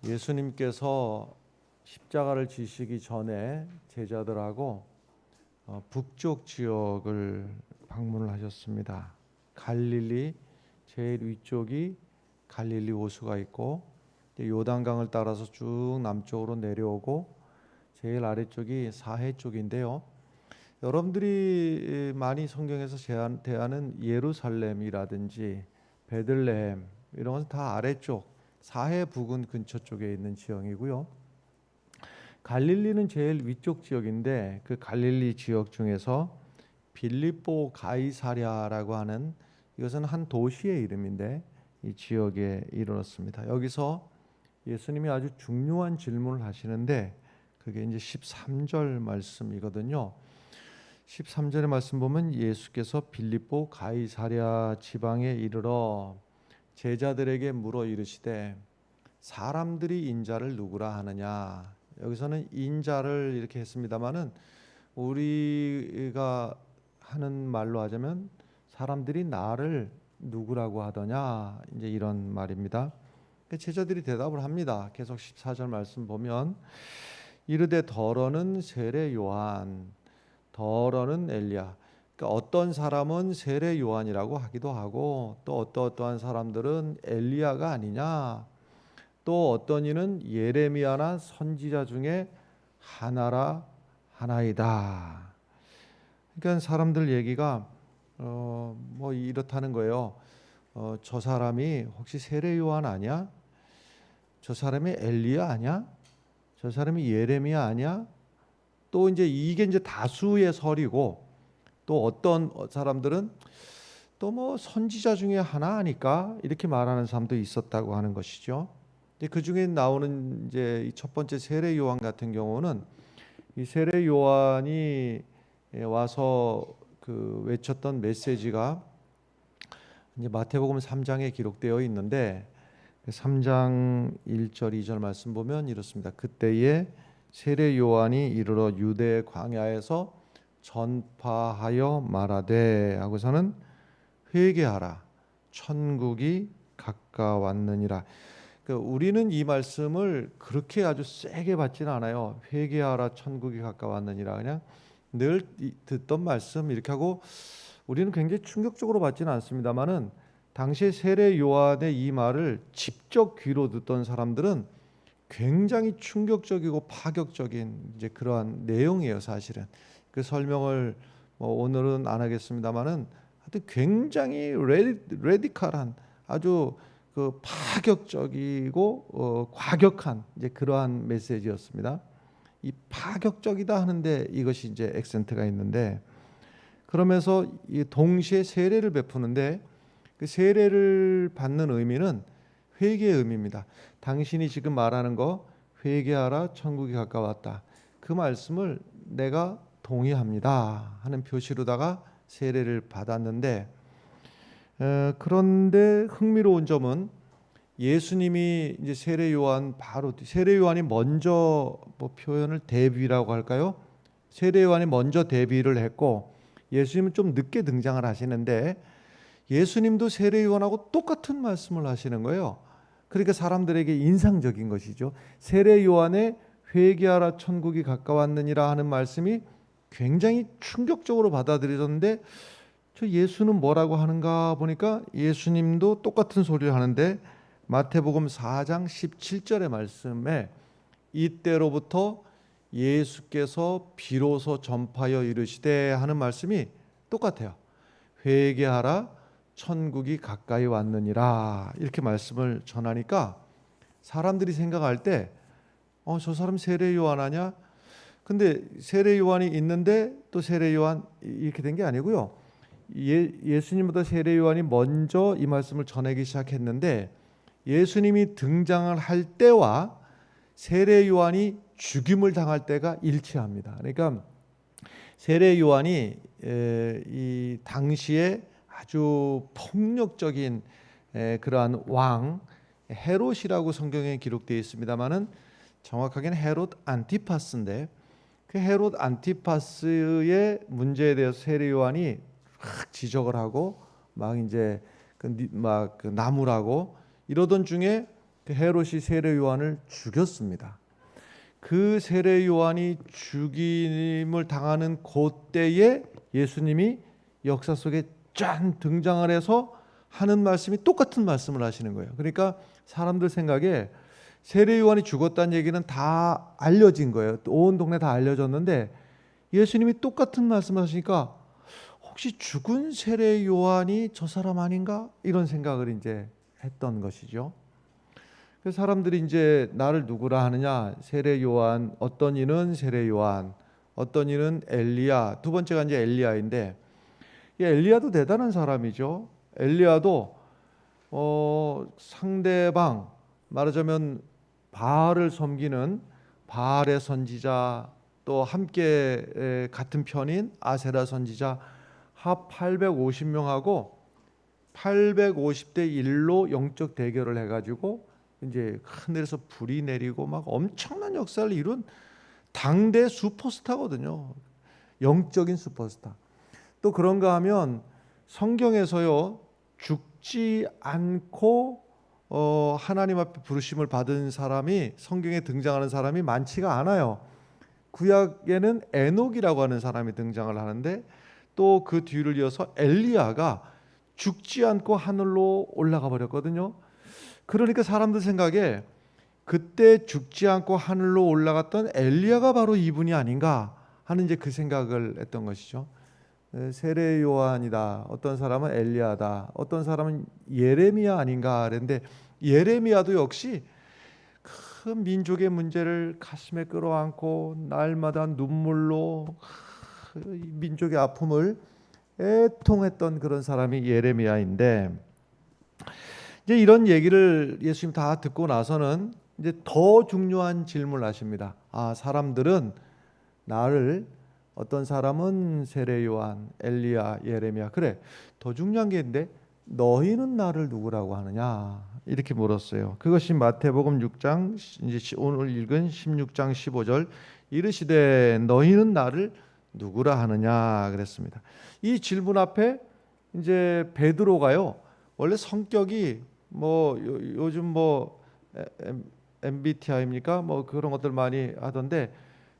예수님께서 십자가를 지시기 전에 제자들하고 북쪽 지역을 방문을 하셨습니다. 갈릴리 제일 위쪽이 갈릴리 호수가 있고 요단강을 따라서 쭉 남쪽으로 내려오고 제일 아래쪽이 사해 쪽인데요. 여러분들이 많이 성경에서 대하는 예루살렘이라든지 베들레헴 이런 것은 다 아래쪽 사해 부근 근처 쪽에 있는 지역이고요. 갈릴리는 제일 위쪽 지역인데 그 갈릴리 지역 중에서 빌립보 가이사랴라고 하는 이것은 한 도시의 이름인데 이 지역에 이르렀습니다. 여기서 예수님이 아주 중요한 질문을 하시는데 그게 이제 13절 말씀이거든요. 13절의 말씀 보면 예수께서 빌립보 가이사랴 지방에 이르러 제자들에게 물어 이르시되 사람들이 인자를 누구라 하느냐. 여기서는 인자를 이렇게 했습니다마는 우리가 하는 말로 하자면 사람들이 나를 누구라고 하더냐 이제 이런 말입니다. 제자들이 대답을 합니다. 계속 14절 말씀 보면 이르되 더러는 세례 요한 더러는 엘리야. 그러니까 어떤 사람은 세례 요한이라고 하기도 하고 또 어떠한 사람들은 엘리야가 아니냐. 또 어떤 이는 예레미야나 선지자 중에 하나이다. 그러니까 사람들 얘기가 뭐 이렇다는 거예요. 저 사람이 혹시 세례 요한 아니야? 저 사람이 엘리야 아니야? 저 사람이 예레미야 아니야? 또 이게 이제 다수의 설이고 또 어떤 사람들은 또 뭐 선지자 중에 하나 아닐까 이렇게 말하는 사람도 있었다고 하는 것이죠. 그 중에 나오는 이제 첫 번째 세례 요한 같은 경우는 이 세례 요한이 와서 그 외쳤던 메시지가 이제 마태복음 3장에 기록되어 있는데 3장 1절 2절 말씀 보면 이렇습니다. 그때에 세례 요한이 이르러 유대 광야에서 전파하여 말하되 하고서는 회개하라 천국이 가까웠느니라. 그러니까 우리는 이 말씀을 그렇게 아주 세게 받지는 않아요. 회개하라 천국이 가까웠느니라 그냥 늘 듣던 말씀 이렇게 하고 우리는 굉장히 충격적으로 받지는 않습니다만은 당시에 세례 요한의 이 말을 직접 귀로 듣던 사람들은 굉장히 충격적이고 파격적인 이제 그러한 내용이에요. 사실은 그 설명을 뭐 오늘은 안 하겠습니다만은 하여튼 굉장히 레디컬한 아주 그 파격적이고 과격한 이제 그러한 메시지였습니다. 이 파격적이다 하는데 이것이 이제 액센트가 있는데 그러면서 이 동시에 세례를 베푸는데 그 세례를 받는 의미는 회개의 의미입니다. 당신이 지금 말하는 거 회개하라 천국이 가까웠다. 그 말씀을 내가 동의합니다 하는 표시로다가 세례를 받았는데 그런데 흥미로운 점은 예수님이 이제 세례 요한이 먼저 뭐 표현을 데뷔라고 할까요? 세례 요한이 먼저 데뷔를 했고 예수님은 좀 늦게 등장을 하시는데 예수님도 세례 요한하고 똑같은 말씀을 하시는 거예요. 그러니까 사람들에게 인상적인 것이죠. 세례 요한의 회개하라 천국이 가까웠느니라 하는 말씀이 굉장히 충격적으로 받아들여졌는데 저 예수는 뭐라고 하는가 보니까 예수님도 똑같은 소리를 하는데 마태복음 4장 17절의 말씀에 이때로부터 예수께서 비로소 전파하여 이르시되 하는 말씀이 똑같아요. 회개하라 천국이 가까이 왔느니라 이렇게 말씀을 전하니까 사람들이 생각할 때 저 사람 세례 요한 아니야? 근데 세례 요한이 있는데 또 세례 요한 이렇게 된 게 아니고요. 예수님보다 세례 요한이 먼저 이 말씀을 전하기 시작했는데 예수님이 등장을 할 때와 세례 요한이 죽임을 당할 때가 일치합니다. 그러니까 세례 요한이 이 당시에 아주 폭력적인 그러한 왕 헤롯이라고 성경에 기록되어 있습니다만은 정확하게는 헤롯 안티파스인데 그 헤롯 안티파스의 문제에 대해서 세례 요한이 막 지적을 하고 막 이제 그 나무라고 이러던 중에 그 헤롯이 세례 요한을 죽였습니다. 그 세례 요한이 죽임을 당하는 그때에 예수님이 역사 속에 짠 등장을 해서 하는 말씀이 똑같은 말씀을 하시는 거예요. 그러니까 사람들 생각에 세례 요한이 죽었다는 얘기는 다 알려진 거예요. 온 동네 다 알려졌는데 예수님이 똑같은 말씀을 하시니까 혹시 죽은 세례 요한이 저 사람 아닌가? 이런 생각을 이제 했던 것이죠. 그래서 사람들이 이제 나를 누구라 하느냐? 세례 요한, 어떤 이는 세례 요한, 어떤 이는 엘리야. 두 번째가 이제 엘리야인데, 이 엘리야도 대단한 사람이죠. 엘리야도 상대방, 말하자면 바알을 섬기는 바알의 선지자, 또 함께 같은 편인 아세라 선지자 합 850명하고 850대 1로 영적 대결을 해가지고 이제 하늘에서 불이 내리고 막 엄청난 역사를 이룬 당대 슈퍼스타거든요. 영적인 슈퍼스타. 또 그런가 하면 성경에서요, 죽지 않고 하나님 앞에 부르심을 받은 사람이, 성경에 등장하는 사람이 많지가 않아요. 구약에는 에녹이라고 하는 사람이 등장을 하는데, 또 그 뒤를 이어서 엘리야가 죽지 않고 하늘로 올라가 버렸거든요. 그러니까 사람들 생각에 그때 죽지 않고 하늘로 올라갔던 엘리야가 바로 이분이 아닌가 하는 이제 그 생각을 했던 것이죠. 세례 요한이다, 어떤 사람은 엘리야다, 어떤 사람은 예레미야 아닌가 그랬는데, 예레미야도 역시 그 민족의 문제를 가슴에 끌어안고 날마다 눈물로 민족의 아픔을 애통했던 그런 사람이 예레미야인데, 이제 이런 얘기를 예수님 다 듣고 나서는 이제 더 중요한 질문을 하십니다. 사람들은 나를, 어떤 사람은 세례 요한, 엘리야, 예레미야, 그래, 더 중요한 게 있는데 너희는 나를 누구라고 하느냐, 이렇게 물었어요. 그것이 마태복음 6장, 이제 오늘 읽은 16장 15절, 이르시되 너희는 나를 누구라 하느냐 그랬습니다. 이 질문 앞에 이제 베드로가요, 원래 성격이 요즘 MBTI입니까? 그런 것들 많이 하던데,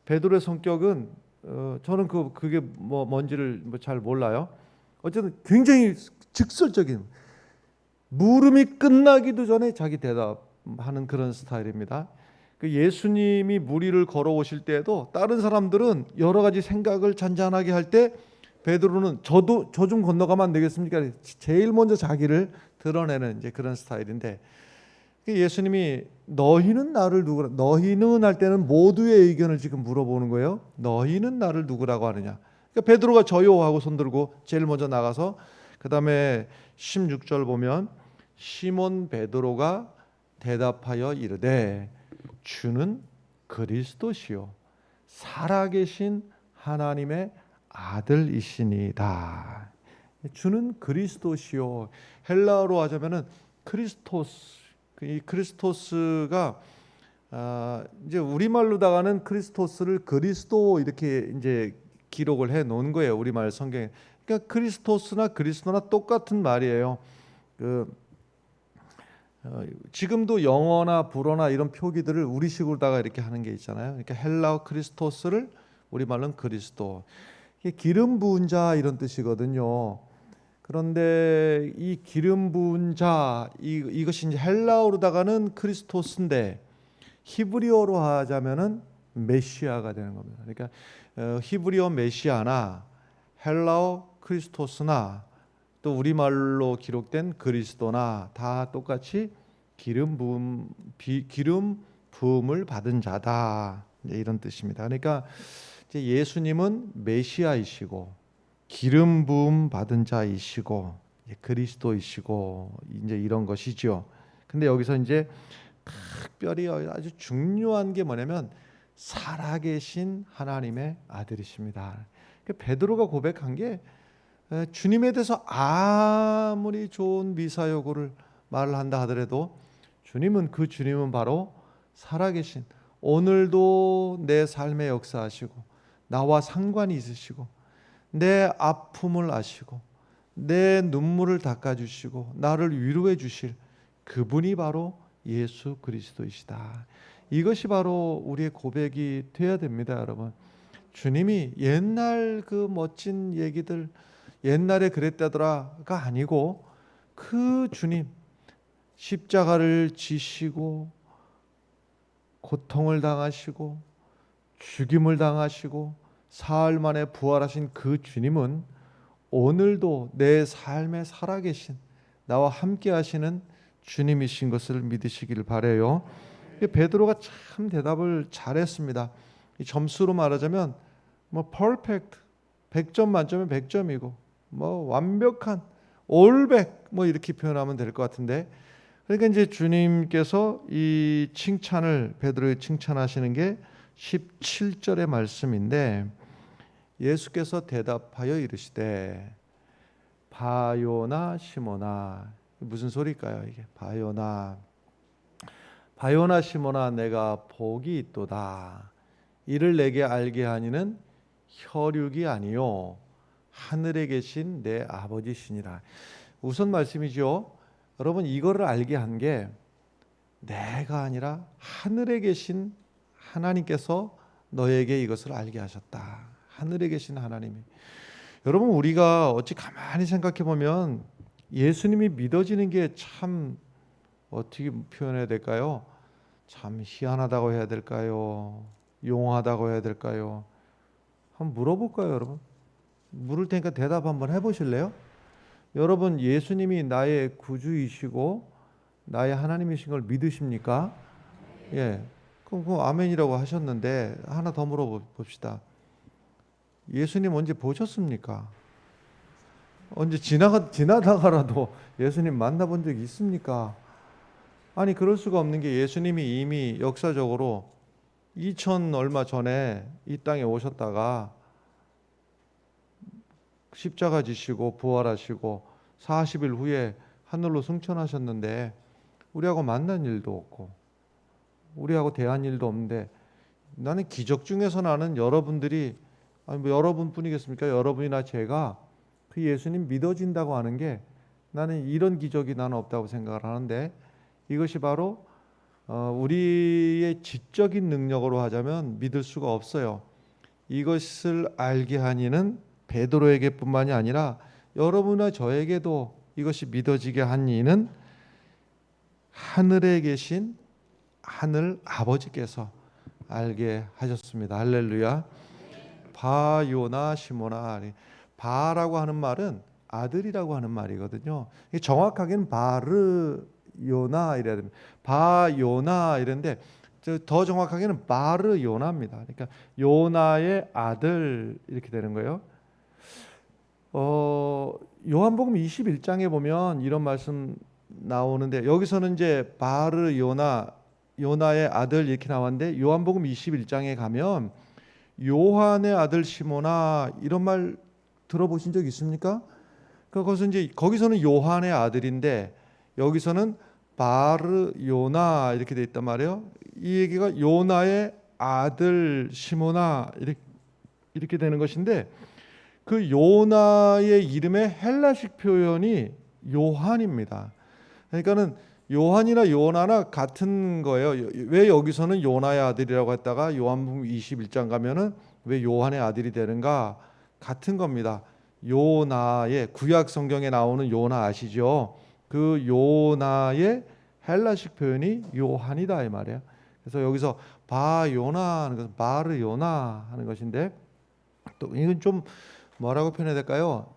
베드로의 성격은 저는 그게 뭔지를 잘 몰라요. 어쨌든 굉장히 직설적인, 물음이 끝나기도 전에 자기 대답하는 그런 스타일입니다. 그 예수님이 무리를 걸어오실 때에도 다른 사람들은 여러 가지 생각을 잔잔하게 할 때, 베드로는 저 좀 건너가면 안 되겠습니까? 제일 먼저 자기를 드러내는 이제 그런 스타일인데, 예수님이 너희는 나를 누구라, 너희는 할 때는 모두의 의견을 지금 물어보는 거예요. 너희는 나를 누구라고 하느냐. 그러니까 베드로가 저요 하고 손들고 제일 먼저 나가서, 그 다음에 16절 보면 시몬 베드로가 대답하여 이르되 주는 그리스도시요 살아계신 하나님의 아들이시니이다. 주는 그리스도시요, 헬라어로 하자면은 크리스토스. 이 크리스토스가 이제 우리말로다가는 크리스토스를 그리스도 이렇게 이제 기록을 해 놓은 거예요, 우리말 성경에. 그러니까 크리스토스나 그리스도나 똑같은 말이에요. 지금도 영어나 불어나 이런 표기들을 우리식으로다가 이렇게 하는 게 있잖아요. 그러니까 헬라어 크리스토스를 우리말로는 그리스도. 이게 기름 부은 자 이런 뜻이거든요. 그런데 이 기름 부은 자, 이것이 이제 헬라어로다가는 크리스토스인데 히브리어로 하자면은 메시아가 되는 겁니다. 그러니까 히브리어 메시아나 헬라어 크리스토스나 또 우리말로 기록된 그리스도나 다 똑같이 기름 부음을 받은 자다, 이런 뜻입니다. 그러니까 이제 예수님은 메시아이시고 기름 부음 받은 자이시고 그리스도이시고 이제 이런 것이죠. 근데 여기서 이제 특별히 아주 중요한 게 뭐냐면 살아계신 하나님의 아들이십니다. 베드로가 고백한 게, 주님에 대해서 아무리 좋은 미사여구를 말을 한다 하더라도 주님은 바로 살아계신, 오늘도 내 삶에 역사하시고 나와 상관이 있으시고 내 아픔을 아시고 내 눈물을 닦아주시고 나를 위로해 주실 그분이 바로 예수 그리스도이시다. 이것이 바로 우리의 고백이 되어야 됩니다, 여러분. 주님이 옛날 그 멋진 얘기들, 옛날에 그랬다더라가 아니고 그 주님 십자가를 지시고 고통을 당하시고 죽임을 당하시고 사흘 만에 부활하신 그 주님은 오늘도 내 삶에 살아계신, 나와 함께 하시는 주님이신 것을 믿으시길 바라요. 베드로가 참 대답을 잘했습니다. 점수로 말하자면 뭐 퍼펙트 100점 만점에 100점이고 뭐 완벽한 올백 뭐 이렇게 표현하면 될 것 같은데, 그러니까 이제 주님께서 이 칭찬을, 베드로의 칭찬하시는 게 17절의 말씀인데, 예수께서 대답하여 이르시되 바요나 시모나. 무슨 소리일까요 이게? 바요나 시모나, 내가 복이 있도다. 이를 내게 알게 하니는 혈육이 아니요 하늘에 계신 내 아버지시니라. 우선 말씀이죠. 여러분, 이거를 알게 한 게 내가 아니라 하늘에 계신 하나님께서 너에게 이것을 알게 하셨다. 하늘에 계신 하나님이. 여러분, 우리가 어찌 가만히 생각해 보면 예수님이 믿어지는 게 참, 어떻게 표현해야 될까요? 참 희한하다고 해야 될까요? 용하다고 해야 될까요? 한번 물어볼까요, 여러분? 물을 테니까 대답 한번 해보실래요? 여러분, 예수님이 나의 구주이시고 나의 하나님이신 걸 믿으십니까? 예. 그럼 아멘이라고 하셨는데 하나 더 물어봅시다. 예수님 언제 보셨습니까? 언제 지나다가라도 예수님 만나본 적 있습니까? 아니, 그럴 수가 없는 게 예수님이 이미 역사적으로 2000 얼마 전에 이 땅에 오셨다가 십자가 지시고 부활하시고 40일 후에 하늘로 승천하셨는데 우리하고 만난 일도 없고 우리하고 대한 일도 없는데, 나는 기적 중에서 나는 여러분들이, 아니 뭐 여러분뿐이겠습니까? 여러분이나 제가 그 예수님 믿어진다고 하는 게, 나는 이런 기적이 나는 없다고 생각을 하는데, 이것이 바로 우리의 지적인 능력으로 하자면 믿을 수가 없어요. 이것을 알게 하니는 베드로에게뿐만이 아니라 여러분과 저에게도 이것이 믿어지게 한 이는 하늘에 계신 하늘 아버지께서 알게 하셨습니다. 할렐루야. 바요나 시모나. 바라고 하는 말은 아들이라고 하는 말이거든요. 정확하게는 바르요나 이래야 됩니다. 바요나 이랬는데 더 정확하게는 바르요나입니다. 그러니까 요나의 아들 이렇게 되는 거예요. 요한복음 21장에 보면 이런 말씀 나오는데, 여기서는 이제 바르요나, 요나의 아들 이렇게 나왔는데, 요한복음 21장에 가면 요한의 아들 시모나 이런 말 들어보신 적 있습니까? 그것은 이제 거기서는 요한의 아들인데 여기서는 바르요나 이렇게 돼 있단 말이에요. 이 얘기가 요나의 아들 시모나 이렇게 되는 것인데, 그 요나의 이름의 헬라식 표현이 요한입니다. 그러니까는 요한이나 요나나 같은 거예요. 왜 여기서는 요나의 아들이라고 했다가 요한복음 21장 가면은 왜 요한의 아들이 되는가? 같은 겁니다. 요나의, 구약 성경에 나오는 요나 아시죠? 그 요나의 헬라식 표현이 요한이다 이 말이에요. 그래서 여기서 바요나 하는 것은 바르요나 하는 것인데, 또 이건 좀 뭐라고 표현해야 될까요?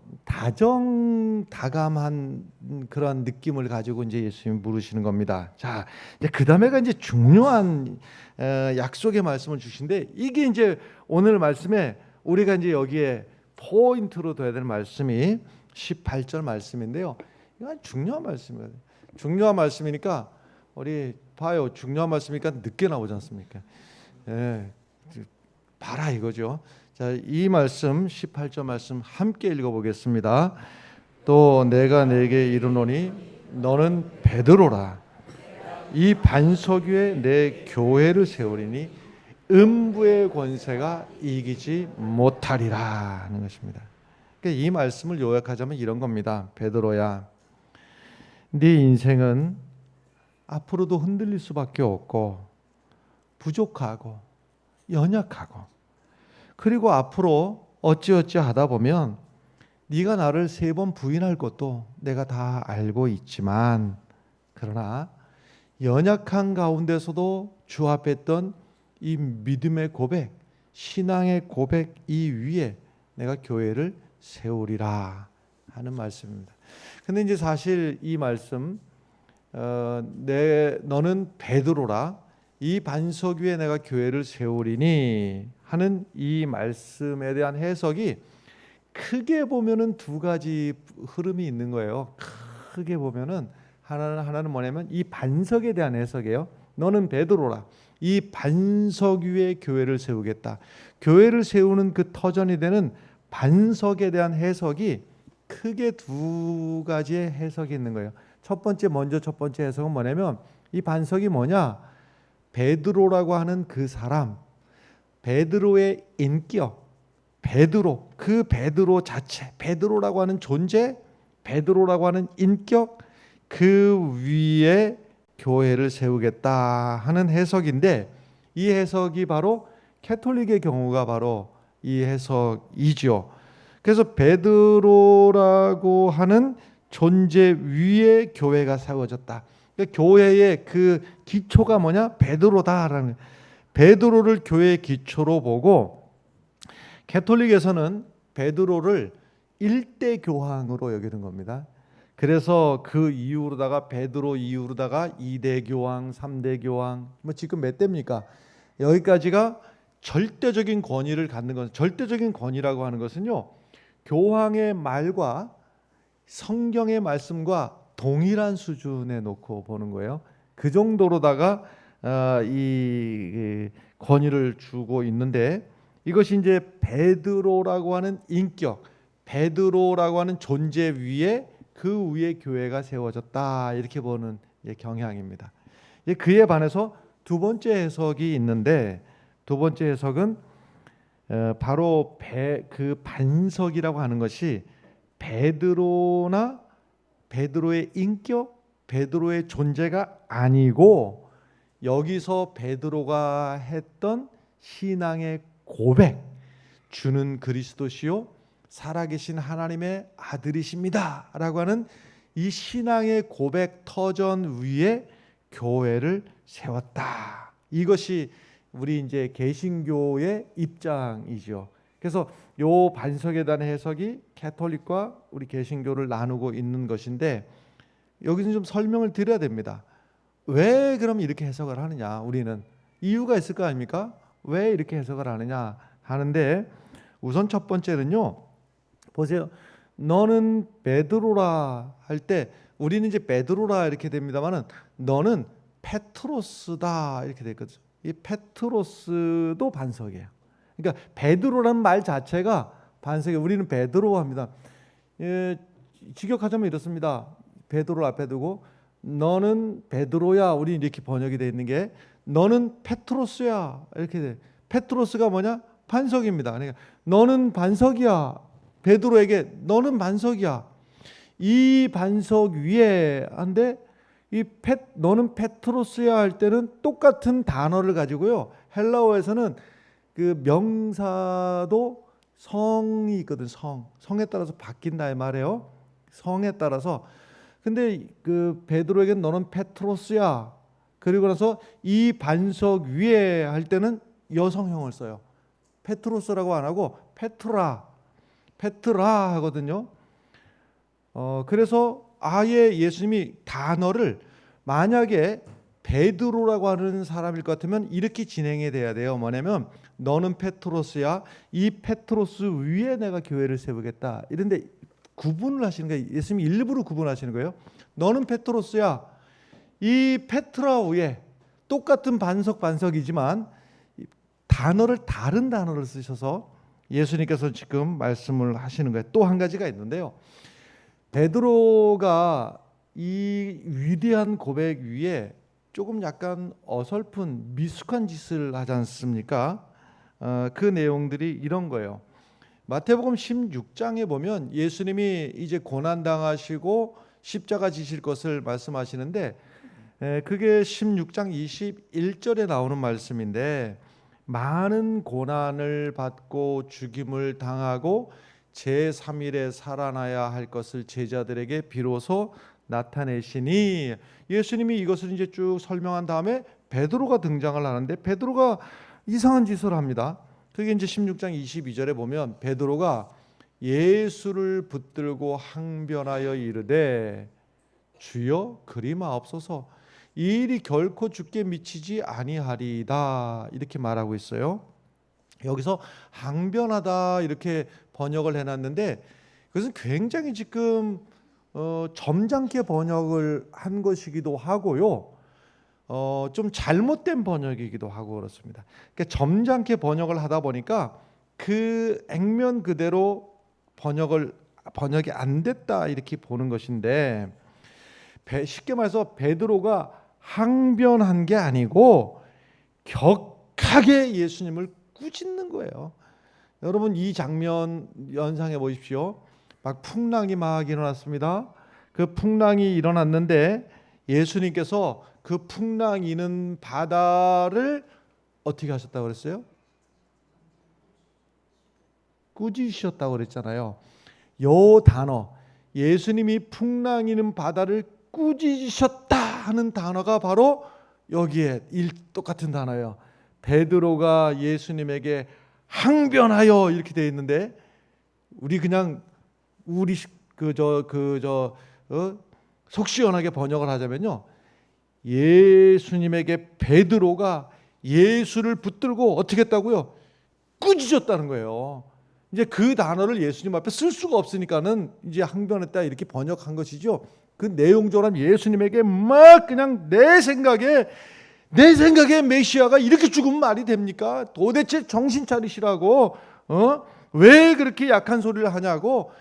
다정다감한 그런 느낌을 가지고 이제 예수님이 물으시는 겁니다. 자, 이제 그 다음에가 이제 중요한 약속의 말씀을 주신데, 이게 이제 오늘 말씀에 우리가 이제 여기에 포인트로 둬야 될 말씀이 18절 말씀인데요. 이건 중요한 말씀이에요. 중요한 말씀이니까 우리 봐요. 중요한 말씀이니까 늦게 나오지 않습니까? 예, 봐라 이거죠. 자, 이 말씀 18절 말씀 함께 읽어보겠습니다. 또 내가 내게 이르노니 너는 베드로라. 이 반석 위에 내 교회를 세우리니 음부의 권세가 이기지 못하리라 하는 것입니다. 그러니까 이 말씀을 요약하자면 이런 겁니다. 베드로야, 네 인생은 앞으로도 흔들릴 수밖에 없고 부족하고 연약하고, 그리고 앞으로 어찌어찌 하다 보면 네가 나를 3번 부인할 것도 내가 다 알고 있지만, 그러나 연약한 가운데서도 주 앞에 했던 이 믿음의 고백, 신앙의 고백 이 위에 내가 교회를 세우리라 하는 말씀입니다. 근데 이제 사실 이 말씀, 너는 베드로라, 이 반석 위에 내가 교회를 세우리니 하는 이 말씀에 대한 해석이 크게 보면은 2가지 흐름이 있는 거예요. 크게 보면은 하나는 뭐냐면 이 반석에 대한 해석이에요. 너는 베드로라, 이 반석 위에 교회를 세우겠다. 교회를 세우는 그 터전이 되는 반석에 대한 해석이 크게 2가지의 해석이 있는 거예요. 첫 번째 해석은 뭐냐면 이 반석이 뭐냐? 베드로라고 하는 그 사람, 베드로의 인격, 베드로, 그 베드로 자체, 베드로라고 하는 존재, 베드로라고 하는 인격, 그 위에 교회를 세우겠다 하는 해석인데, 이 해석이 바로 캐톨릭의 경우가 바로 이 해석이죠. 그래서 베드로라고 하는 존재 위에 교회가 세워졌다. 그러니까 교회의 그 기초가 뭐냐? 베드로다라는, 베드로를 교회의 기초로 보고, 캐톨릭에서는 베드로를 1대 교황으로 여기는 겁니다. 그래서 그 이후로다가 베드로 이후로다가 2대 교황, 3대 교황, 뭐 지금 몇 대입니까? 여기까지가 절대적인 권위를 갖는 것은, 절대적인 권위라고 하는 것은요, 교황의 말과 성경의 말씀과 동일한 수준에 놓고 보는 거예요. 그 정도로다가 이 권위를 주고 있는데, 이것이 이제 베드로라고 하는 인격, 베드로라고 하는 존재 위에, 그 위에 교회가 세워졌다, 이렇게 보는 경향입니다. 그에 반해서 2번째 해석이 있는데, 2번째 해석은 바로 그 반석이라고 하는 것이 베드로나 베드로의 인격, 베드로의 존재가 아니고, 여기서 베드로가 했던 신앙의 고백, 주는 그리스도시요 살아계신 하나님의 아들이십니다 라고 하는 이 신앙의 고백 터전 위에 교회를 세웠다. 이것이 우리 이제 개신교의 입장이죠. 그래서 요 반석에 대한 해석이 캐톨릭과 우리 개신교를 나누고 있는 것인데, 여기서 좀 설명을 드려야 됩니다. 왜 그럼 이렇게 해석을 하느냐? 우리는 이유가 있을 거 아닙니까? 왜 이렇게 해석을 하느냐 하는데, 우선 첫 번째는요, 보세요. 너는 베드로라 할 때 우리는 이제 베드로라 이렇게 됩니다만은, 너는 페트로스다 이렇게 돼 있거든요. 이 페트로스도 반석이에요. 그러니까 베드로라는 말 자체가 반석이에요. 우리는 베드로 합니다. 직역하자면 이렇습니다. 베드로를 앞에 두고 너는 베드로야, 우리 이렇게 번역이 되어 있는 게, 너는 페트로스야 이렇게 돼. 페트로스가 뭐냐? 반석입니다. 그러니까 너는 반석이야. 베드로에게 너는 반석이야. 이 반석 위에 한데, 너는 페트로스야 할 때는 똑같은 단어를 가지고요, 헬라어에서는 그 명사도 성이 있거든. 성에 따라서 바뀐다 이 말이에요. 성에 따라서. 근데 그 베드로에게는 너는 페트로스야, 그리고 나서 이 반석 위에 할 때는 여성형을 써요. 페트로스라고 안 하고 페트라 하거든요. 그래서 아예 예수님이 단어를, 만약에 베드로라고 하는 사람일 것 같으면 이렇게 진행이 돼야 돼요. 뭐냐면 너는 페트로스야, 이 페트로스 위에 내가 교회를 세우겠다. 이런데 구분을 하시는 거예요. 예수님이 일부러 구분하시는 거예요. 너는 페트로스야, 이 페트라 위에, 똑같은 반석이지만 단어를, 다른 단어를 쓰셔서 예수님께서 지금 말씀을 하시는 거예요. 또 한 가지가 있는데요, 베드로가 이 위대한 고백 위에 조금 약간 어설픈 미숙한 짓을 하지 않습니까? 그 내용들이 이런 거예요. 마태복음 16장에 보면 예수님이 이제 고난 당하시고 십자가 지실 것을 말씀하시는데, 그게 16장 21절에 나오는 말씀인데, 많은 고난을 받고 죽임을 당하고 제3일에 살아나야 할 것을 제자들에게 비로소 나타내시니, 예수님이 이것을 이제 쭉 설명한 다음에 베드로가 등장을 하는데, 베드로가 이상한 짓을 합니다. 그게 이제 16장 22절에 보면 베드로가 예수를 붙들고 항변하여 이르되 주여 그리 마옵소서, 이 일이 결코 주께 미치지 아니하리이다, 이렇게 말하고 있어요. 여기서 항변하다 이렇게 번역을 해놨는데, 그것은 굉장히 지금 점잖게 번역을 한 것이기도 하고요, 좀 잘못된 번역이기도 하고 그렇습니다. 그러니까 점잖게 번역을 하다 보니까 그 액면 그대로 번역이 안 됐다, 이렇게 보는 것인데, 쉽게 말해서 베드로가 항변한 게 아니고 격하게 예수님을 꾸짖는 거예요. 여러분, 이 장면 연상해 보십시오. 막 풍랑이 막 일어났습니다. 그 풍랑이 일어났는데 예수님께서 그 풍랑 이는 바다를 어떻게 하셨다고 그랬어요? 꾸짖으셨다고 그랬잖아요. 요 단어, 예수님이 풍랑 이는 바다를 꾸짖으셨다 하는 단어가 바로 여기에 똑같은 단어예요. 베드로가 예수님에게 항변하여 이렇게 되어 있는데, 우리 그냥 속 시원하게 번역을 하자면요, 예수님에게 베드로가 예수를 붙들고 어떻게 했다고요? 꾸짖었다는 거예요. 이제 그 단어를 예수님 앞에 쓸 수가 없으니까는 이제 항변했다 이렇게 번역한 것이죠. 그 내용적으로 예수님에게 막 그냥 내 생각에 메시아가 이렇게 죽으면 말이 됩니까? 도대체 정신 차리시라고, 왜 그렇게 약한 소리를 하냐고,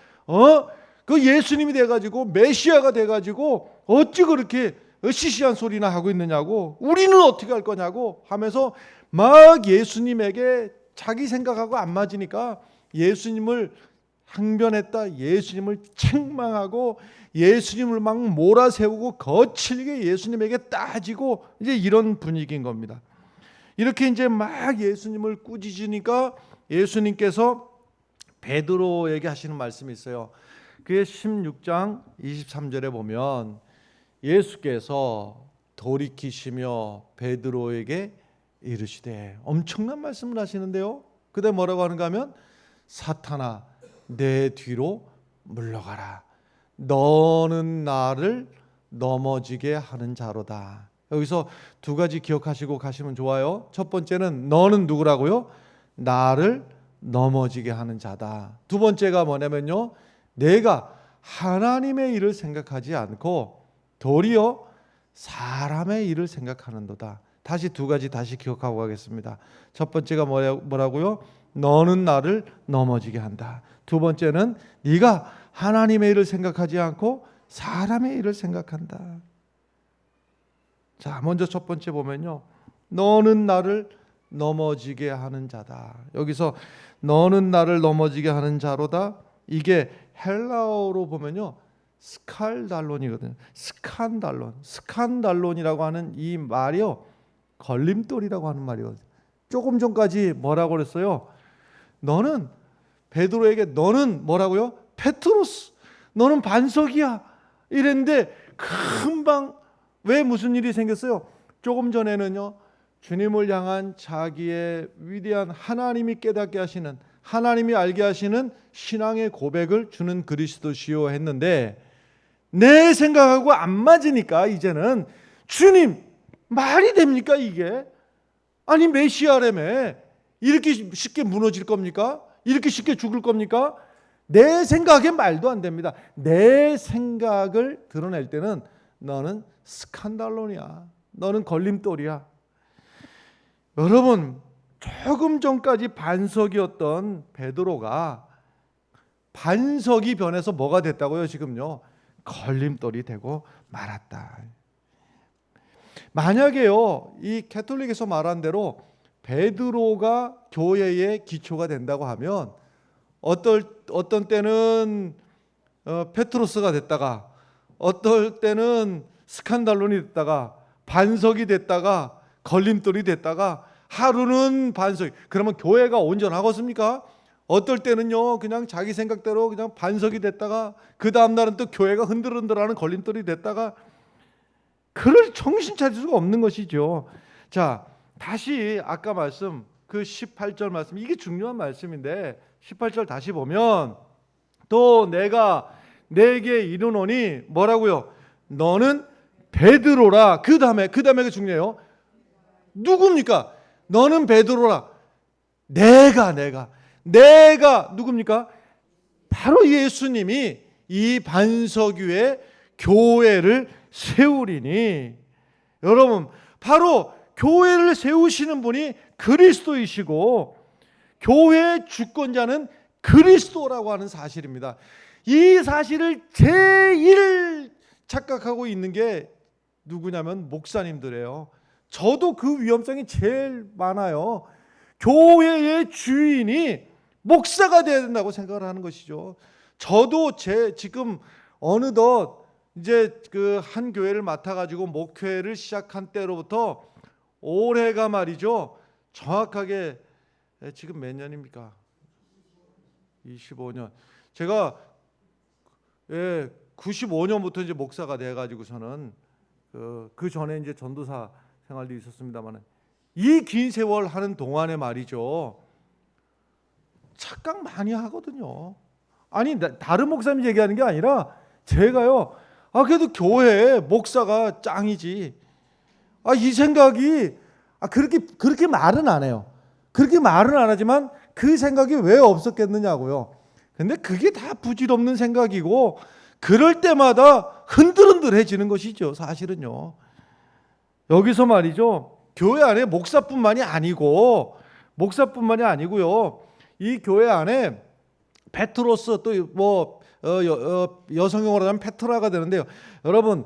그 예수님이 돼가지고 메시아가 돼가지고 어찌 그렇게 시시한 소리나 하고 있느냐고, 우리는 어떻게 할 거냐고 하면서 막 예수님에게 자기 생각하고 안 맞으니까 예수님을 항변했다, 예수님을 책망하고 예수님을 막 몰아세우고 거칠게 예수님에게 따지고, 이제 이런 분위기인 겁니다. 이렇게 이제 막 예수님을 꾸짖으니까 예수님께서 베드로에게 하시는 말씀이 있어요. 그게 16장 23절에 보면 예수께서 돌이키시며 베드로에게 이르시되, 엄청난 말씀을 하시는데요, 그다음에 뭐라고 하는가 하면 사탄아 내 뒤로 물러가라, 너는 나를 넘어지게 하는 자로다. 여기서 두 가지 기억하시고 가시면 좋아요. 첫 번째는 너는 누구라고요? 나를 넘어지게 하는 자다. 두 번째가 뭐냐면요, 내가 하나님의 일을 생각하지 않고 도리어 사람의 일을 생각하는도다. 다시 두 가지 다시 기억하고 가겠습니다. 첫 번째가 뭐라고요? 너는 나를 넘어지게 한다. 두 번째는 네가 하나님의 일을 생각하지 않고 사람의 일을 생각한다. 자, 먼저 첫 번째 보면요, 너는 나를 넘어지게 하는 자다. 여기서 너는 나를 넘어지게 하는 자로다, 이게 헬라어로 보면요 스칼달론이거든요. 스칸달론이라고 하는 이 말이요, 걸림돌이라고 하는 말이거든요. 조금 전까지 뭐라고 그랬어요? 너는, 베드로에게 너는 뭐라고요? 페트로스, 너는 반석이야 이랬는데, 금방 왜 무슨 일이 생겼어요? 조금 전에는요, 주님을 향한 자기의 위대한, 하나님이 깨닫게 하시는, 하나님이 알게 하시는 신앙의 고백을 주는 그리스도시요 했는데, 내 생각하고 안 맞으니까 이제는 주님 말이 됩니까 이게? 아니 메시아라며 이렇게 쉽게 무너질 겁니까? 이렇게 쉽게 죽을 겁니까? 내 생각에 말도 안 됩니다. 내 생각을 드러낼 때는 너는 스칸달론이야, 너는 걸림돌이야. 여러분, 조금 전까지 반석이었던 베드로가 반석이 변해서 뭐가 됐다고요? 지금요, 걸림돌이 되고 말았다. 만약에요, 이 캐톨릭에서 말한 대로 베드로가 교회의 기초가 된다고 하면 어떤 때는 페트로스가 됐다가 어떨 때는 스칸달론이 됐다가 반석이 됐다가 걸림돌이 됐다가 하루는 반석. 그러면 교회가 온전하겠습니까? 어떨 때는요 그냥 자기 생각대로 그냥 반석이 됐다가 그 다음 날은 또 교회가 흔들흔들하는 걸림돌이 됐다가 그럴 정신 차릴 수가 없는 것이죠. 자, 다시 아까 말씀 그 18절 말씀, 이게 중요한 말씀인데 18절 다시 보면 또 내가 내게 이르노니 뭐라고요? 너는 베드로라. 그 다음에가 중요해요. 누굽니까? 너는 베드로라. 내가 누굽니까? 바로 예수님이 이 반석 위에 교회를 세우리니. 여러분, 바로 교회를 세우시는 분이 그리스도이시고 교회의 주권자는 그리스도라고 하는 사실입니다. 이 사실을 제일 착각하고 있는 게 누구냐면 목사님들이에요. 저도 그 위험성이 제일 많아요. 교회의 주인이 목사가 되어야 된다고 생각을 하는 것이죠. 저도 지금 어느덧 이제 그 한 교회를 맡아가지고 목회를 시작한 때로부터 올해가 말이죠. 정확하게 지금 몇 년입니까? 25년. 제가 95년부터 이제 목사가 돼가지고서는 그 전에 이제 전도사 생활도 있었습니다만 이 긴 세월 하는 동안에 말이죠. 착각 많이 하거든요. 아니 다른 목사님 얘기하는 게 아니라 제가요. 그래도 교회 목사가 짱이지. 이 생각이 그렇게 말은 안 해요. 그렇게 말은 안 하지만 그 생각이 왜 없었겠느냐고요. 근데 그게 다 부질없는 생각이고 그럴 때마다 흔들흔들해지는 것이죠. 사실은요. 여기서 말이죠. 교회 안에 목사뿐만이 아니고요. 이 교회 안에 베트로스 또 뭐 여성용어로 하면 페트라가 되는데요. 여러분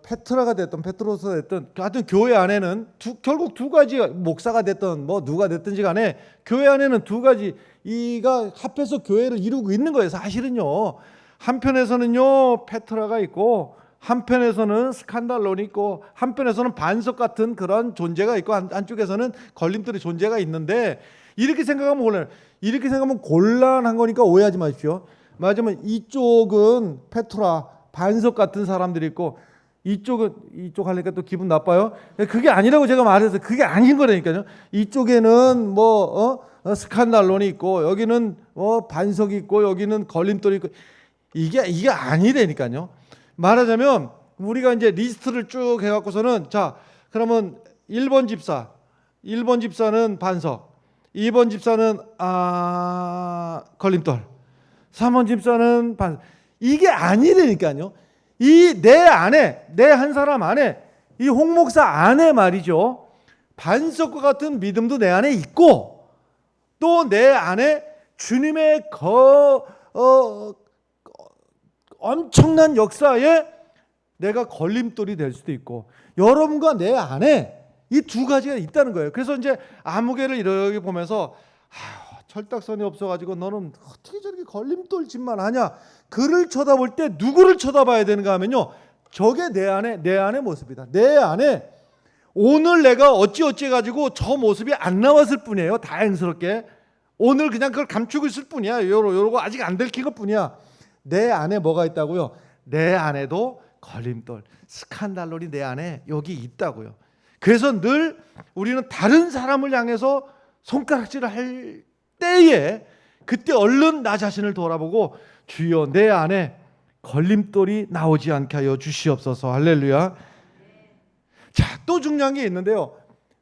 페트라가 됐든 베트로스가 됐든 하여튼 교회 안에는 결국 두 가지 목사가 됐든 뭐 누가 됐든지 간에 교회 안에는 두 가지 이가 합해서 교회를 이루고 있는 거예요. 사실은요. 한편에서는요 페트라가 있고 한편에서는 스칸달론이 있고 한편에서는 반석 같은 그런 존재가 있고 한쪽에서는 걸림돌의 존재가 있는데 이렇게 생각하면 곤란해요. 이렇게 생각하면 곤란한 거니까 오해하지 마십시오. 맞으면 이쪽은 페트라 반석 같은 사람들이 있고 이쪽 하니까 또 기분 나빠요. 그게 아니라고 제가 말해서 그게 아닌 거라니까요. 이쪽에는 스칸달론이 있고 여기는 반석이 있고 여기는 걸림돌이 있고 이게 아니라니까요. 말하자면 우리가 이제 리스트를 쭉 해갖고서는 자 그러면 1번 집사는 반석, 2번 집사는 걸림돌, 3번 집사는 반석. 이게 아니라니까요. 이 내 한 사람 안에 이 홍 목사 안에 말이죠. 반석과 같은 믿음도 내 안에 있고 또 내 안에 주님의 엄청난 역사에 내가 걸림돌이 될 수도 있고 여러분과 내 안에 이 두 가지가 있다는 거예요. 그래서 이제 아무개를 이렇게 보면서 철딱선이 없어가지고 너는 어떻게 저렇게 걸림돌 짓만 하냐. 그를 쳐다볼 때 누구를 쳐다봐야 되는가 하면요. 저게 내 안의 모습이다. 내 안에 오늘 내가 어찌 해가지고 저 모습이 안 나왔을 뿐이에요. 다행스럽게. 오늘 그냥 그걸 감추고 있을 뿐이야. 요러고 아직 안 들킨 것 뿐이야. 내 안에 뭐가 있다고요? 내 안에도 걸림돌, 스칸달론이 내 안에 여기 있다고요. 그래서 늘 우리는 다른 사람을 향해서 손가락질을 할 때에 그때 얼른 나 자신을 돌아보고 주여 내 안에 걸림돌이 나오지 않게 하여 주시옵소서. 할렐루야. 자, 또 중요한 게 있는데요.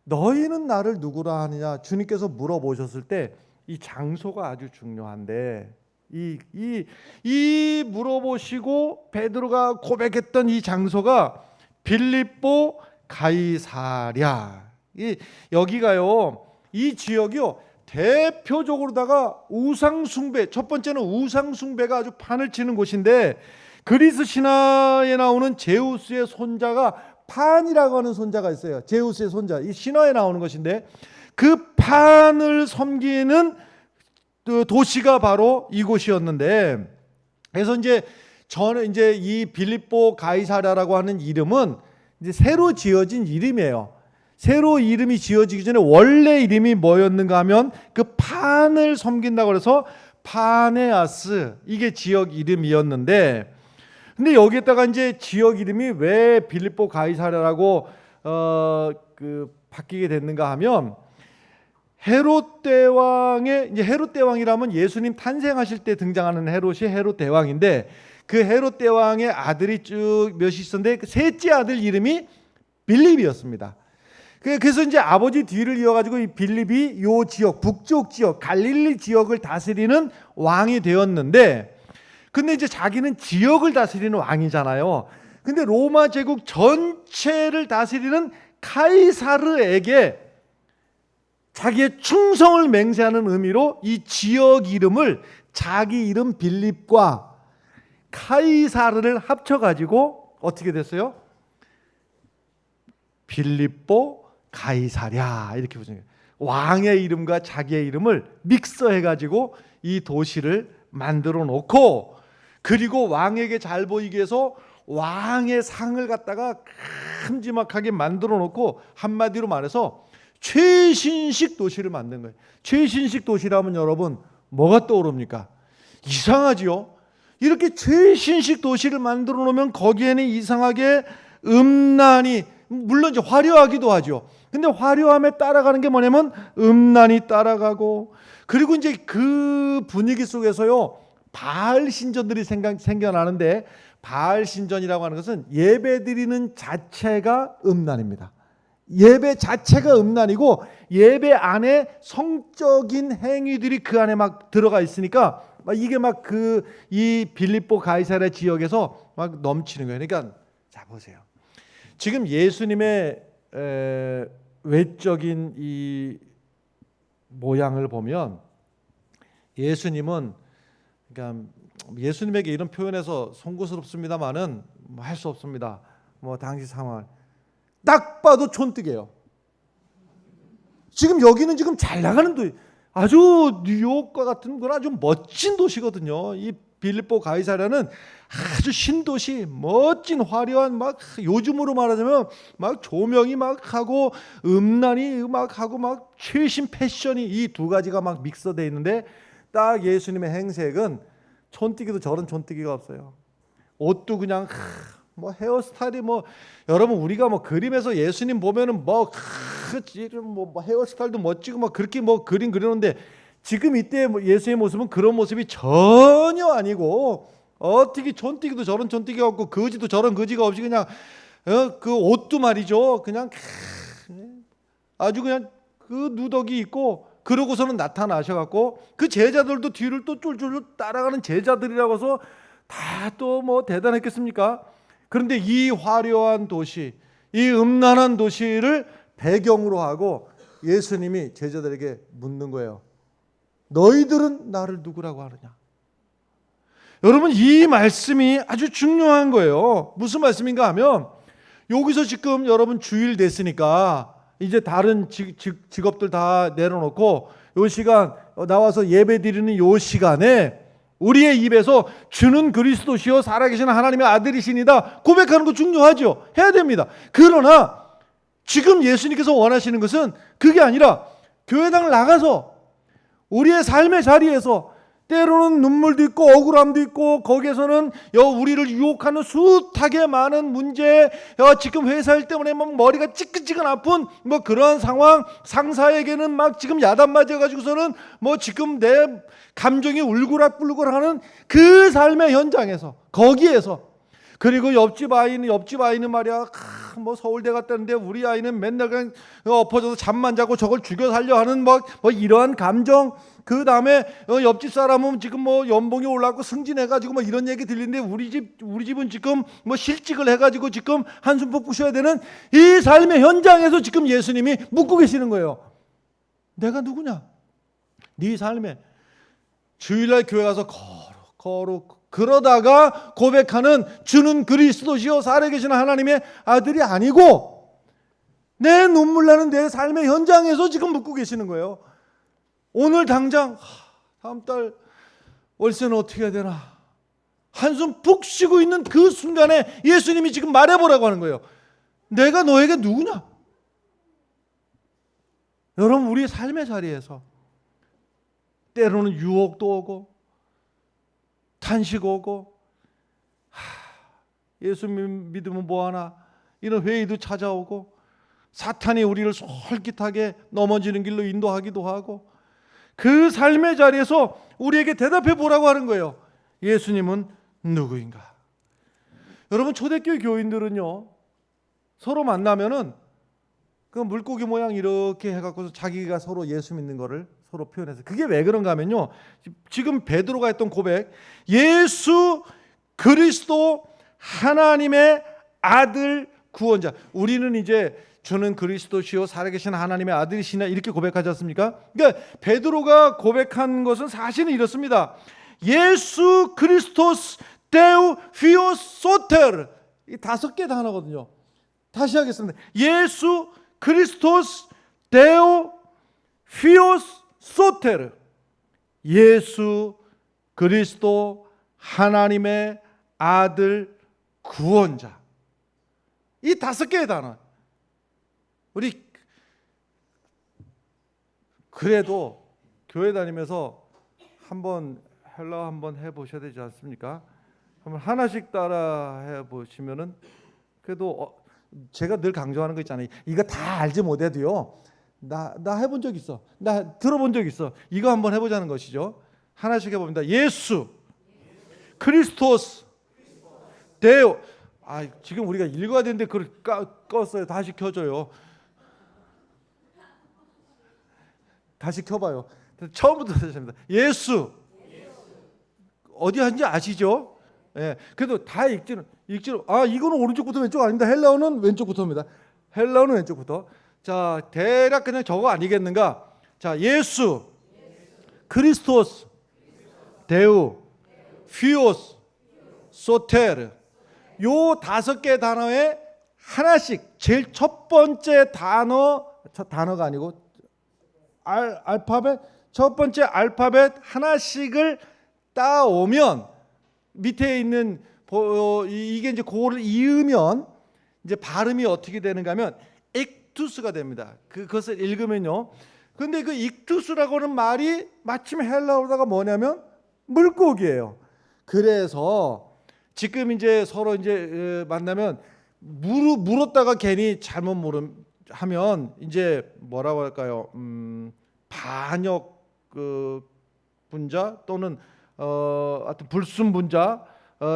너희는 나를 누구라 하느냐 주님께서 물어보셨을 때 이 장소가 아주 중요한데 이 물어보시고 베드로가 고백했던 이 장소가 빌립보 가이사랴. 여기가요. 이 지역이요. 대표적으로다가 우상숭배, 첫 번째는 우상숭배가 아주 판을 치는 곳인데 그리스 신화에 나오는 제우스의 손자가 판이라고 하는 손자가 있어요. 제우스의 손자. 이 신화에 나오는 것인데 그 판을 섬기는 도시가 바로 이곳이었는데 그래서 이제 저는 이제 이 빌립보 가이사랴라고 하는 이름은 이제 새로 지어진 이름이에요. 새로 이름이 지어지기 전에 원래 이름이 뭐였는가 하면 그 판을 섬긴다고 해서 파네아스, 이게 지역 이름이었는데, 근데 여기에다가 이제 지역 이름이 왜 빌립보 가이사랴라고 바뀌게 됐는가 하면, 헤롯 대왕의, 이제 헤롯 대왕이라면 예수님 탄생하실 때 등장하는 헤롯이 헤롯 대왕인데, 그 헤롯 대왕의 아들이 쭉 몇이 있었는데 그 셋째 아들 이름이 빌립이었습니다. 그래서 이제 아버지 뒤를 이어가지고 이 빌립이 요 지역, 북쪽 지역, 갈릴리 지역을 다스리는 왕이 되었는데, 근데 이제 자기는 지역을 다스리는 왕이잖아요. 근데 로마 제국 전체를 다스리는 카이사르에게 자기의 충성을 맹세하는 의미로 이 지역 이름을 자기 이름 빌립과 카이사르를 합쳐가지고 어떻게 됐어요? 빌립보 가이사랴, 이렇게 보시는 거예요. 왕의 이름과 자기의 이름을 믹서해가지고 이 도시를 만들어 놓고, 그리고 왕에게 잘 보이기 위해서 왕의 상을 갖다가 큼지막하게 만들어 놓고, 한마디로 말해서 최신식 도시를 만든 거예요. 최신식 도시라면 여러분 뭐가 떠오릅니까? 이상하지요? 이렇게 최신식 도시를 만들어 놓으면 거기에는 이상하게 음란이, 물론 이제 화려하기도 하죠. 근데 화려함에 따라가는 게 뭐냐면 음란이 따라가고, 그리고 이제 그 분위기 속에서요 바알 신전들이 생겨나는데, 바알 신전이라고 하는 것은 예배 드리는 자체가 음란입니다. 예배 자체가 음란이고, 예배 안에 성적인 행위들이 그 안에 막 들어가 있으니까 이게 막 이 빌립보 가이사랴 지역에서 막 넘치는 거예요. 그러니까 자 보세요. 지금 예수님의 외적인 이 모양을 보면, 예수님은, 그러니까 예수님에게 이런 표현해서 송구스럽습니다만은 할 수 없습니다. 당시 상황 딱 봐도 촌뜨개요. 지금 여기는 지금 잘 나가는 도시, 아주 뉴욕과 같은 건 아주 멋진 도시거든요. 이 빌립보 가이사랴는 아주 신도시, 멋진 화려한, 막 요즘으로 말하자면 막 조명이 막 하고 음란이 막 하고 막 최신 패션이 이 두 가지가 막 믹서되어 있는데, 딱 예수님의 행색은 촌뜨기도 저런 촌뜨기가 없어요. 옷도 그냥 헤어스타일이 여러분 우리가 그림에서 예수님 보면은 헤어스타일도 멋지고 그렇게 그림 그리는데, 지금 이때 예수의 모습은 그런 모습이 전혀 아니고, 어떻게 촌뜨기도 저런 촌뜨기가 없고 거지도 저런 거지가 없이 그냥 그 옷도 말이죠, 그냥 아주 그냥 그 누더기 있고, 그러고서는 나타나셔갖고 그 제자들도 뒤를 또 쫄쫄 따라가는 제자들이라고 해서 다 또 대단했겠습니까? 그런데 이 화려한 도시, 이 음란한 도시를 배경으로 하고 예수님이 제자들에게 묻는 거예요. 너희들은 나를 누구라고 하느냐? 여러분 이 말씀이 아주 중요한 거예요. 무슨 말씀인가 하면, 여기서 지금 여러분 주일 됐으니까 이제 다른 직업들 다 내려놓고 요 시간 나와서 예배 드리는 요 시간에 우리의 입에서 주는 그리스도시요 살아계신 하나님의 아들이시니다 고백하는 거 중요하죠. 해야 됩니다. 그러나 지금 예수님께서 원하시는 것은 그게 아니라 교회당을 나가서 우리의 삶의 자리에서 때로는 눈물도 있고 억울함도 있고, 거기에서는 우리를 유혹하는 숱하게 많은 문제, 지금 회사 일 때문에 머리가 찌끈찌끈 아픈 그런 상황, 상사에게는 지금 야단 맞아가지고서는 지금 내 감정이 울그락불그락하는 그 삶의 현장에서, 거기에서, 그리고 옆집 아이는 말이야 서울대 갔다는데 우리 아이는 맨날 그냥 엎어져서 잠만 자고 저걸 죽여 살려 하는 이러한 감정, 그 다음에 옆집 사람은 지금 연봉이 올라가고 승진해가지고 이런 얘기 들리는데 우리 집은 지금 실직을 해가지고 지금 한숨 푹 쉬어야 되는 이 삶의 현장에서 지금 예수님이 묻고 계시는 거예요. 내가 누구냐? 네 삶에 주일날 교회 가서 그러다가 고백하는 주는 그리스도시요 살아계신 하나님의 아들이 아니고, 내 눈물 나는 내 삶의 현장에서 지금 묻고 계시는 거예요. 오늘 당장 다음 달 월세는 어떻게 해야 되나, 한숨 푹 쉬고 있는 그 순간에 예수님이 지금 말해보라고 하는 거예요. 내가 너에게 누구냐? 여러분, 우리의 삶의 자리에서 때로는 유혹도 오고 탄식 오고 예수 믿으면 뭐하나 이런 회의도 찾아오고 사탄이 우리를 솔깃하게 넘어지는 길로 인도하기도 하고, 그 삶의 자리에서 우리에게 대답해 보라고 하는 거예요. 예수님은 누구인가? 여러분, 초대교회 교인들은요, 서로 만나면은 그 물고기 모양 이렇게 해갖고 자기가 서로 예수 믿는 거를 서로 표현해서, 그게 왜 그런가 하면요, 지금 베드로가 했던 고백, 예수 그리스도 하나님의 아들 구원자, 우리는 이제 주는 그리스도시요 살아계신 하나님의 아들이시나, 이렇게 고백하지 않습니까? 그러니까 베드로가 고백한 것은 사실은 이렇습니다. 예수 크리스토스 데우 휘오스 소테르, 이 5개 단어거든요. 다시 하겠습니다. 예수 크리스토스 데우 휘오스 소테르, 예수 그리스도 하나님의 아들 구원자. 이 5개의 단어. 우리 그래도 교회 다니면서 한번 헬라어 한번 해보셔야 되지 않습니까? 한번 하나씩 따라 해보시면은, 그래도 제가 늘 강조하는 거 있잖아요. 이거 다 알지 못해도요, 나 해본 적 있어, 나 들어본 적 있어, 이거 한번 해보자는 것이죠. 하나씩 해봅니다. 예수 크리스토스 데오. 지금 우리가 읽어야 되는데 그걸 껐어요. 다시 켜줘요. 다시 켜봐요. 처음부터 다시 합니다. 예수. 어디 한지 아시죠? 예. 그래도 다 읽지는 이거는 오른쪽부터 왼쪽 아닙니다. 헬라어는 왼쪽부터입니다. 헬라어는 왼쪽부터. 자, 대략 그냥 저거 아니겠는가? 자, 예수, 크리스토스, 데우, 휘오스, 소테르. 요 5개 단어에 하나씩, 제일 첫 번째 단어가 아니고 알파벳, 첫 번째 알파벳 하나씩을 따오면, 밑에 있는 이게 이제 그거를 이으면 이제 발음이 어떻게 되는가 하면 익투스가 됩니다. 그것을 읽으면요. 근데 그 익투스라고는 말이 마침 헬라어로다가 뭐냐면 물고기예요. 그래서 지금 이제 서로 이제 만나면 물었다가 괜히 잘못 하면 이제 뭐라고 할까요? 반역 분자 또는 하여튼 불순 분자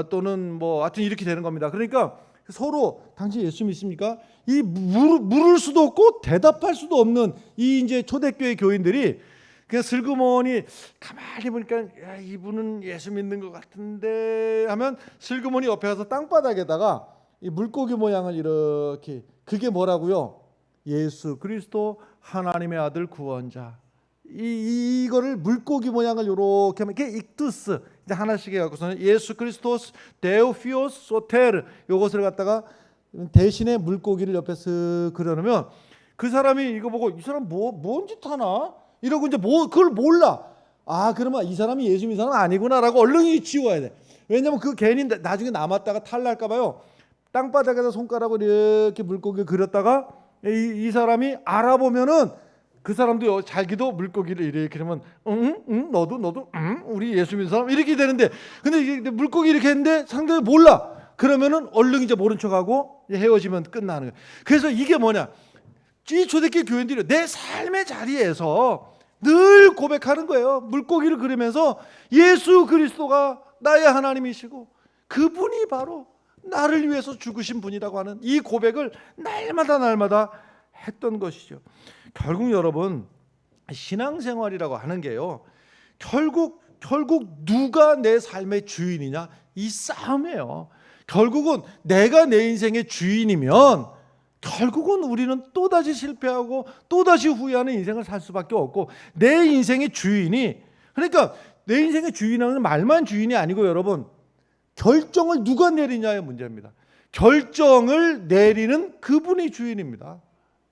또는 뭐 하여튼 이렇게 되는 겁니다. 그러니까 서로 당신 예수 믿습니까? 이 물을 수도 없고 대답할 수도 없는 이 이제 초대교회 교인들이 그냥 슬그머니 가만히 보니까, 야, 이분은 예수 믿는 것 같은데 하면 슬그머니 옆에 가서 땅바닥에다가 이 물고기 모양을 이렇게, 그게 뭐라고요? 예수 그리스도 하나님의 아들 구원자. 이거를 물고기 모양을 이렇게 하면 이게 익투스, 이제 하나씩 해갖고서는 예수 그리스토스 데오피오스 소테르, 요것을 갖다가 대신에 물고기를 옆에 쓱 그려놓으면 그 사람이 이거 보고 이 사람 뭔 짓 하나? 이러고 이제 그걸 몰라. 그러면 이 사람이 예수 믿는 사람 아니구나라고 얼른 지워야 돼. 왜냐면 그 괜히 나중에 남았다가 탈날까 봐요. 땅바닥에다 손가락으로 이렇게 물고기를 그렸다가 이 사람이 알아보면은 그 사람도 자기도 물고기를 이렇게 하면 너도 우리 예수 믿는 사람 이렇게 되는데, 근데 이게 물고기 이렇게 했는데 상대가 몰라. 그러면은 얼른 이제 모른 척하고 헤어지면 끝나는 거예요. 그래서 이게 뭐냐? 이 초대교회 교인들이 내 삶의 자리에서 늘 고백하는 거예요. 물고기를 그리면서 예수 그리스도가 나의 하나님이시고 그분이 바로 나를 위해서 죽으신 분이라고 하는 이 고백을 날마다 했던 것이죠. 결국 여러분, 신앙생활이라고 하는 게요, 결국 누가 내 삶의 주인이냐, 이 싸움이에요. 결국은 내가 내 인생의 주인이면 결국은 우리는 또다시 실패하고 또다시 후회하는 인생을 살 수밖에 없고, 내 인생의 주인이, 그러니까 내 인생의 주인은 말만 주인이 아니고 여러분, 결정을 누가 내리냐의 문제입니다. 결정을 내리는 그분이 주인입니다.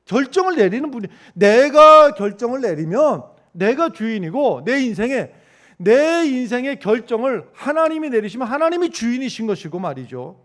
결정을 내리는 분이, 내가 결정을 내리면 내가 주인이고, 내 인생의 결정을 하나님이 내리시면 하나님이 주인이신 것이고 말이죠.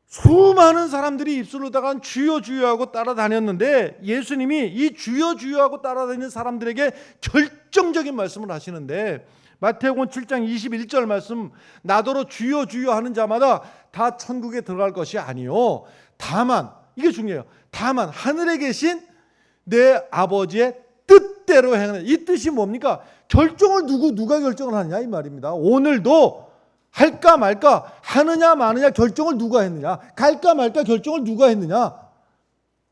수많은 사람들이 입술로다가 주여 주여 하고 따라다녔는데 예수님이 이 주여 주여 하고 따라다니는 사람들에게 결정적인 말씀을 하시는데 마태복음 7장 21절 말씀, 나더러 주여 주여 하는 자마다 다 천국에 들어갈 것이 아니요 다만, 이게 중요해요, 다만 하늘에 계신 내 아버지의 뜻대로 행하는. 이 뜻이 뭡니까? 결정을 누가 결정을 하느냐 이 말입니다. 오늘도 할까 말까, 하느냐 마느냐 결정을 누가 했느냐, 갈까 말까 결정을 누가 했느냐,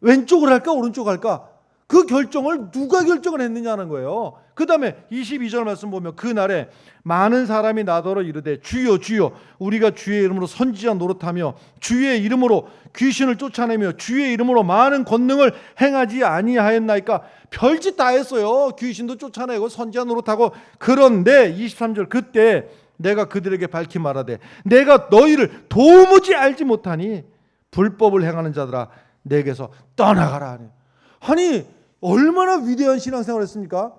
왼쪽을 할까 오른쪽을 할까, 그 결정을 누가 결정을 했느냐는 거예요. 그 다음에 22절 말씀 보면 그날에 많은 사람이 나더러 이르되 주여 주여 우리가 주의 이름으로 선지자 노릇하며 주의 이름으로 귀신을 쫓아내며 주의 이름으로 많은 권능을 행하지 아니하였나이까. 별짓 다 했어요. 귀신도 쫓아내고 선지자 노릇하고. 그런데 23절, 그때 내가 그들에게 밝히 말하되 내가 너희를 도무지 알지 못하니 불법을 행하는 자들아 내게서 떠나가라 하니. 아니 얼마나 위대한 신앙생활을 했습니까?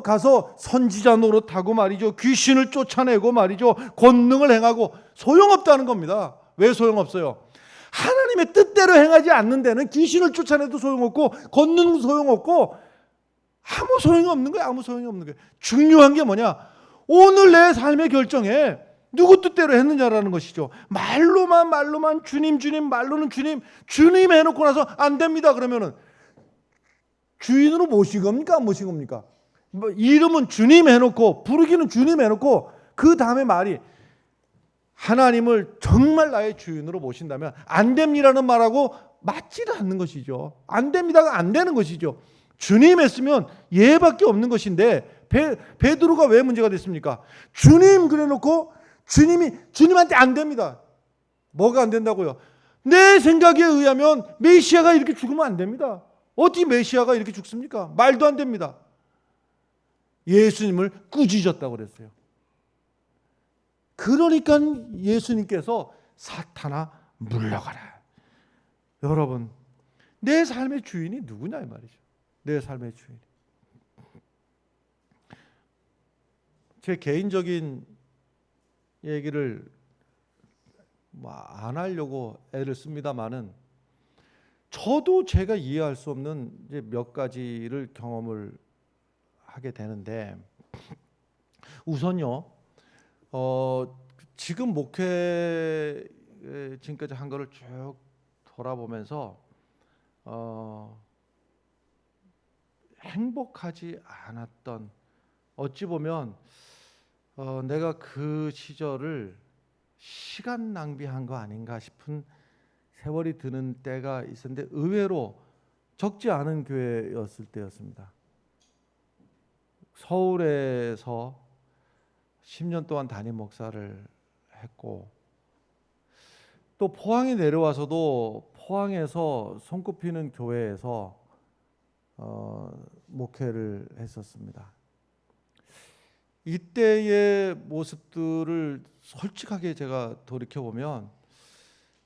가서 선지자 노릇하고 말이죠, 귀신을 쫓아내고 말이죠, 권능을 행하고. 소용없다는 겁니다. 왜 소용없어요? 하나님의 뜻대로 행하지 않는 데는 귀신을 쫓아내도 소용없고 권능도 소용없고 아무 소용이 없는 거예요. 아무 소용이 없는 거예요. 중요한 게 뭐냐? 오늘 내 삶의 결정에 누구 뜻대로 했느냐라는 것이죠. 말로만 주님 말로는 주님 해놓고 나서 안 됩니다 그러면은 주인으로 모신 겁니까 안 모신 겁니까? 뭐 이름은 주님 해놓고 부르기는 주님 해놓고 그 다음에 말이 하나님을 정말 나의 주인으로 모신다면 안 됩니다라는 말하고 맞지를 않는 것이죠. 안 됩니다가 안 되는 것이죠. 주님 했으면 예밖에 없는 것인데 베드로가 왜 문제가 됐습니까? 주님 그래놓고 주님한테 안 됩니다. 뭐가 안 된다고요? 내 생각에 의하면 메시아가 이렇게 죽으면 안 됩니다. 어떻게 메시아가 이렇게 죽습니까? 말도 안 됩니다. 예수님을 꾸짖었다고 그랬어요. 그러니까 예수님께서 사탄아 물러가라. 여러분, 내 삶의 주인이 누구냐 이 말이죠. 내 삶의 주인. 제 개인적인 얘기를 안 하려고 애를 씁니다만은 저도 제가 이해할 수 없는 이제 몇 가지를 경험을 하게 되는데, 우선요, 지금 목회 지금까지 한 거를 쭉 돌아보면서 행복하지 않았던, 어찌 보면 내가 그 시절을 시간 낭비한 거 아닌가 싶은 세월이 드는 때가 있었는데 의외로 적지 않은 교회였을 때였습니다. 서울에서 10년 동안 담임 목사를 했고, 또 포항에 내려와서도 포항에서 손꼽히는 교회에서 목회를 했었습니다. 이때의 모습들을 솔직하게 제가 돌이켜보면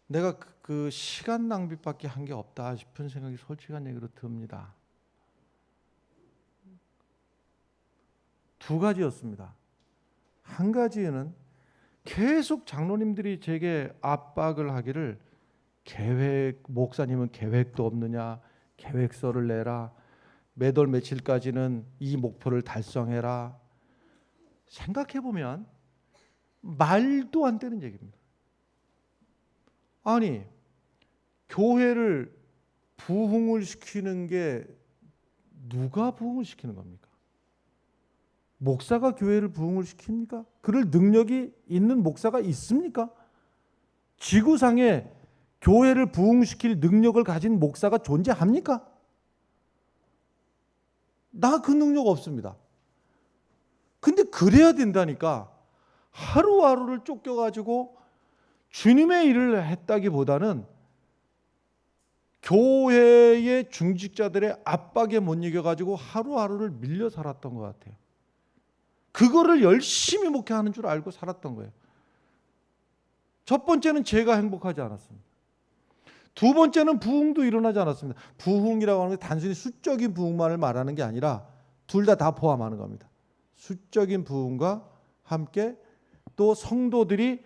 내가 그 시간 낭비밖에 한 게 없다 싶은 생각이 솔직한 얘기로 듭니다. 두 가지였습니다. 한 가지는 계속 장로님들이 제게 압박을 하기를, 목사님은 계획도 없느냐, 계획서를 내라, 매달 며칠까지는 이 목표를 달성해라. 생각해보면 말도 안 되는 얘기입니다. 아니, 교회를 부흥을 시키는 게 누가 부흥을 시키는 겁니까? 목사가 교회를 부흥을 시킵니까? 그럴 능력이 있는 목사가 있습니까? 지구상에 교회를 부흥시킬 능력을 가진 목사가 존재합니까? 나 그 능력 없습니다. 근데 그래야 된다니까 하루하루를 쫓겨가지고 주님의 일을 했다기보다는 교회의 중직자들의 압박에 못 이겨가지고 하루하루를 밀려 살았던 것 같아요. 그거를 열심히 목회하는 줄 알고 살았던 거예요. 첫 번째는 제가 행복하지 않았습니다. 두 번째는 부흥도 일어나지 않았습니다. 부흥이라고 하는 게 단순히 수적인 부흥만을 말하는 게 아니라 둘 다 포함하는 겁니다. 수적인 부흥과 함께 또 성도들이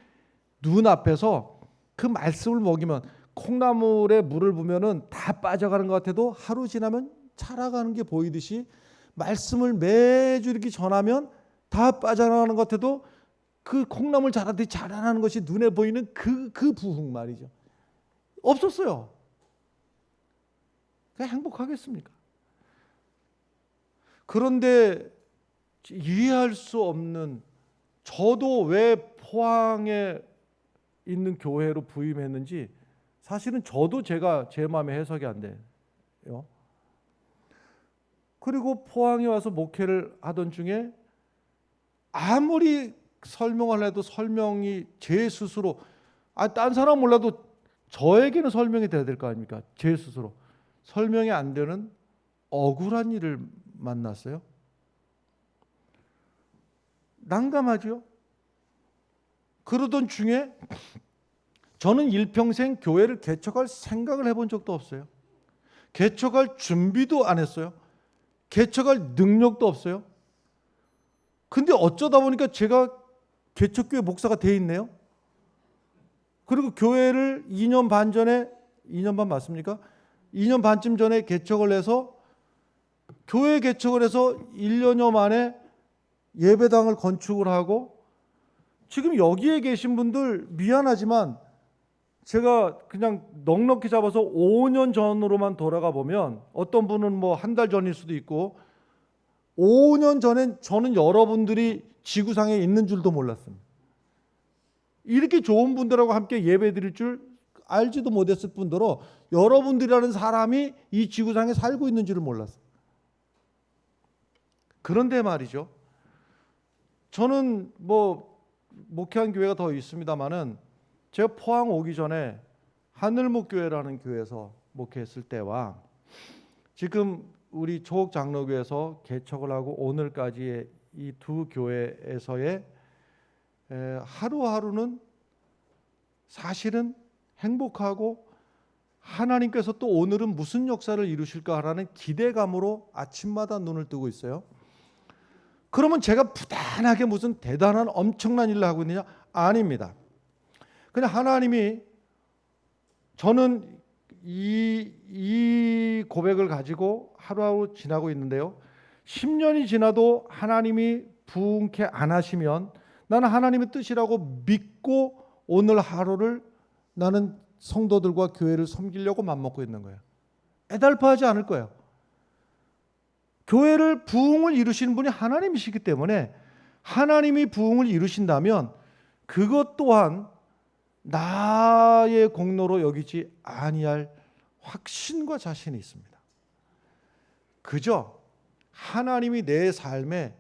눈앞에서 그 말씀을 먹이면 콩나물에 물을 부으면은 다 빠져가는 것 같아도 하루 지나면 자라가는 게 보이듯이 말씀을 매주 이렇게 전하면 다 빠져나가는 것 같아도 그 콩나물 자라듯이 자라나는 것이 눈에 보이는 그 부흥 말이죠. 없었어요. 그냥 행복하겠습니까? 그런데 이해할 수 없는, 저도 왜 포항에 있는 교회로 부임했는지 사실은 저도 제 마음에 해석이 안 돼요. 그리고 포항에 와서 목회를 하던 중에 아무리 설명을 해도 설명이 제 스스로, 딴 사람 몰라도 저에게는 설명이 돼야 될 거 아닙니까? 제 스스로 설명이 안 되는 억울한 일을 만났어요. 난감하죠. 그러던 중에 저는 일평생 교회를 개척할 생각을 해본 적도 없어요. 개척할 준비도 안 했어요. 개척할 능력도 없어요. 근데 어쩌다 보니까 제가 개척교회 목사가 돼 있네요. 그리고 교회를 2년 반 전에, 2년 반 맞습니까? 2년 반쯤 전에 개척을 해서, 교회 개척을 해서 1년여 만에 예배당을 건축을 하고, 지금 여기에 계신 분들 미안하지만 제가 그냥 넉넉히 잡아서 5년 전으로만 돌아가 보면, 어떤 분은 뭐 한 달 전일 수도 있고, 5년 전엔 저는 여러분들이 지구상에 있는 줄도 몰랐습니다. 이렇게 좋은 분들하고 함께 예배 드릴 줄 알지도 못했을 뿐더러 여러분들이라는 사람이 이 지구상에 살고 있는 줄을 몰랐어요. 그런데 말이죠, 저는 뭐 목회한 교회가 더 있습니다만은 제가 포항 오기 전에 하늘목교회라는 교회에서 목회했을 때와 지금 우리 조옥 장로교에서 개척을 하고 오늘까지의 이 두 교회에서의 하루하루는 사실은 행복하고, 하나님께서 또 오늘은 무슨 역사를 이루실까라는 기대감으로 아침마다 눈을 뜨고 있어요. 그러면 제가 부단하게 무슨 대단한 엄청난 일을 하고 있느냐? 아닙니다. 그냥 하나님이, 저는 이 고백을 가지고 하루하루 지나고 있는데요, 10년이 지나도 하나님이 부흥케 안 하시면 나는 하나님의 뜻이라고 믿고 오늘 하루를 나는 성도들과 교회를 섬기려고 맘먹고 있는 거예요. 애달파하지 않을 거예요. 교회를, 부흥을 이루시는 분이 하나님이시기 때문에 하나님이 부흥을 이루신다면 그것 또한 나의 공로로 여기지 아니할 확신과 자신이 있습니다. 그저 하나님이 내 삶의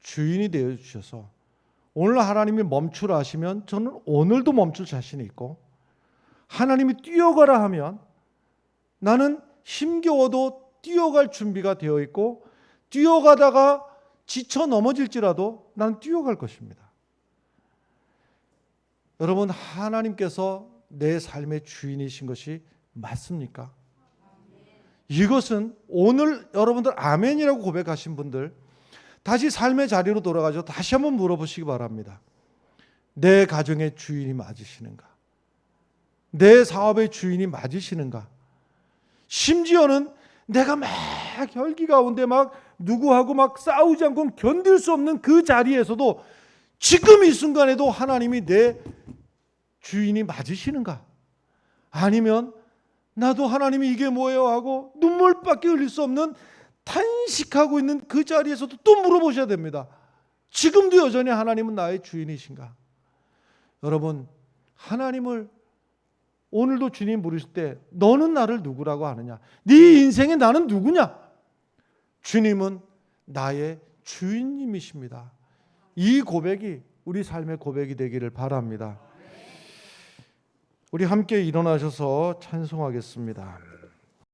주인이 되어 주셔서 오늘 하나님이 멈추라 하시면 저는 오늘도 멈출 자신이 있고, 하나님이 뛰어가라 하면 나는 힘겨워도 뛰어갈 준비가 되어 있고, 뛰어가다가 지쳐 넘어질지라도 나는 뛰어갈 것입니다. 여러분, 하나님께서 내 삶의 주인이신 것이 맞습니까? 이것은 오늘 여러분들 아멘이라고 고백하신 분들, 다시 삶의 자리로 돌아가서 다시 한번 물어보시기 바랍니다. 내 가정의 주인이 맞으시는가? 내 사업의 주인이 맞으시는가? 심지어는 내가 막 혈기 가운데 막 누구하고 막 싸우지 않고 견딜 수 없는 그 자리에서도 지금 이 순간에도 하나님이 내 주인이 맞으시는가? 아니면 나도 하나님이 이게 뭐예요 하고 눈물밖에 흘릴 수 없는 탄식하고 있는 그 자리에서도 또 물어보셔야 됩니다. 지금도 여전히 하나님은 나의 주인이신가? 여러분, 하나님을 오늘도 주님 부르실 때 너는 나를 누구라고 하느냐? 네 인생에 나는 누구냐? 주님은 나의 주인님이십니다. 이 고백이 우리 삶의 고백이 되기를 바랍니다. 우리 함께 일어나셔서 찬송하겠습니다.